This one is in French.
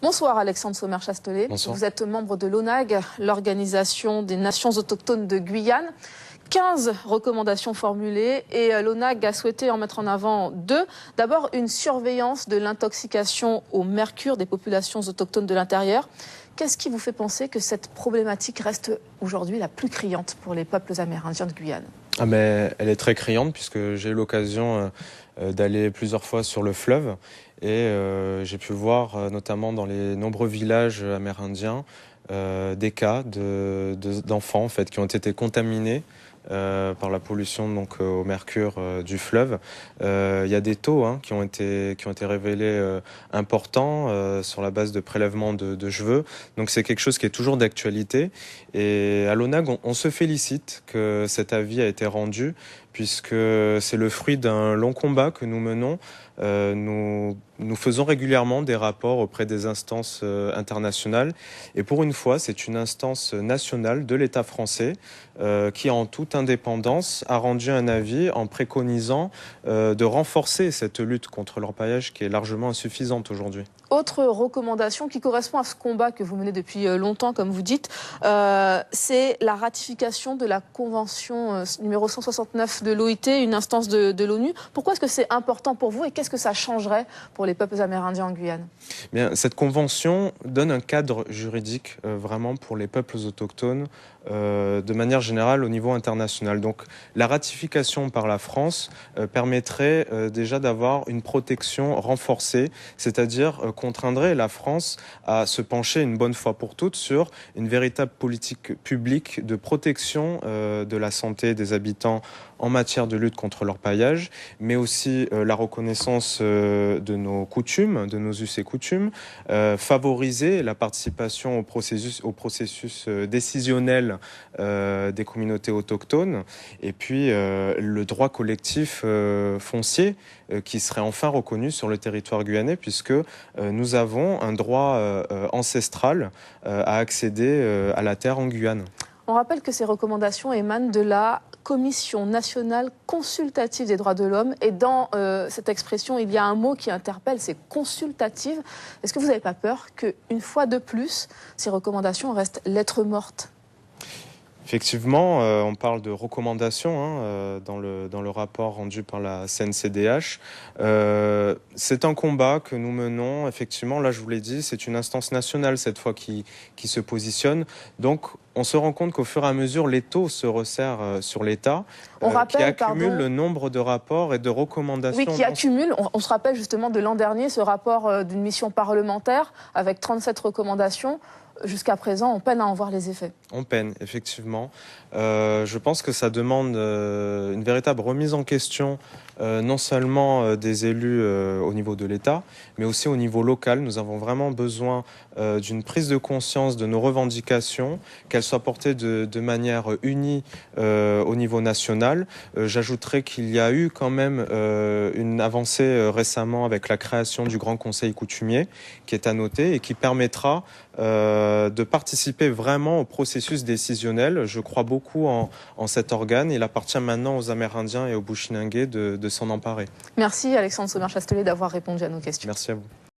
Bonsoir Alexandre Sommer-Chastelet. Bonsoir. Vous êtes membre de l'ONAG, l'Organisation des Nations Autochtones de Guyane. 15 recommandations formulées et l'ONAG a souhaité en mettre en avant 2. D'abord, une surveillance de l'intoxication au mercure des populations autochtones de l'intérieur. Qu'est-ce qui vous fait penser que cette problématique reste aujourd'hui la plus criante pour les peuples amérindiens de Guyane ? Mais elle est très criante puisque j'ai eu l'occasion d'aller plusieurs fois sur le fleuve et j'ai pu voir notamment dans les nombreux villages amérindiens des cas d'enfants en fait, qui ont été contaminés par la pollution donc, au mercure du fleuve. Il y a des taux qui ont été révélés importants sur la base de prélèvements de cheveux. Donc c'est quelque chose qui est toujours d'actualité. Et à l'ONAG, on se félicite que cet avis a été rendu puisque c'est le fruit d'un long combat que nous menons. Nous faisons régulièrement des rapports auprès des instances internationales et pour une fois, c'est une instance nationale de l'État français qui, en toute indépendance, a rendu un avis en préconisant de renforcer cette lutte contre l'orpaillage qui est largement insuffisante aujourd'hui. Autre recommandation qui correspond à ce combat que vous menez depuis longtemps, comme vous dites, c'est la ratification de la Convention numéro 169 de l'OIT, une instance de l'ONU. Pourquoi est-ce que c'est important pour vous et qu'est-ce que ça changerait pour les peuples amérindiens en Guyane ? Bien, cette convention donne un cadre juridique vraiment pour les peuples autochtones de manière générale au niveau international. Donc la ratification par la France permettrait déjà d'avoir une protection renforcée, c'est-à-dire contraindrait la France à se pencher une bonne fois pour toutes sur une véritable politique publique de protection de la santé des habitants en matière de lutte contre l'orpaillage, mais aussi la reconnaissance de nos coutumes, de nos us et coutumes, favoriser la participation au processus décisionnel des communautés autochtones, et puis le droit collectif foncier qui serait enfin reconnu sur le territoire guyanais, puisque nous avons un droit ancestral à accéder à la terre en Guyane. On rappelle que ces recommandations émanent de la Commission nationale consultative des droits de l'homme. Et dans cette expression, il y a un mot qui interpelle, c'est consultative. Est-ce que vous n'avez pas peur qu'une fois de plus, ces recommandations restent lettres mortes ? Effectivement, on parle de recommandations dans le rapport rendu par la CNCDH. C'est un combat que nous menons, effectivement, là je vous l'ai dit, c'est une instance nationale cette fois qui se positionne. Donc on se rend compte qu'au fur et à mesure, l'étau se resserre sur l'État, qui accumule le nombre de rapports et de recommandations. Oui, qui accumule. On se rappelle justement de l'an dernier, ce rapport d'une mission parlementaire avec 37 recommandations. Jusqu'à présent, on peine à en voir les effets. On peine, effectivement. Je pense que ça demande une véritable remise en question, non seulement des élus au niveau de l'État, mais aussi au niveau local. Nous avons vraiment besoin d'une prise de conscience de nos revendications, qu'elles soient portées de manière unie au niveau national. J'ajouterais qu'il y a eu quand même une avancée récemment avec la création du Grand Conseil coutumier, qui est à noter et qui permettra de participer vraiment au processus décisionnel. Je crois beaucoup en cet organe. Il appartient maintenant aux Amérindiens et aux Bushinangés de s'en emparer. Merci Alexandre Sommer-Chastelet d'avoir répondu à nos questions. Merci à vous.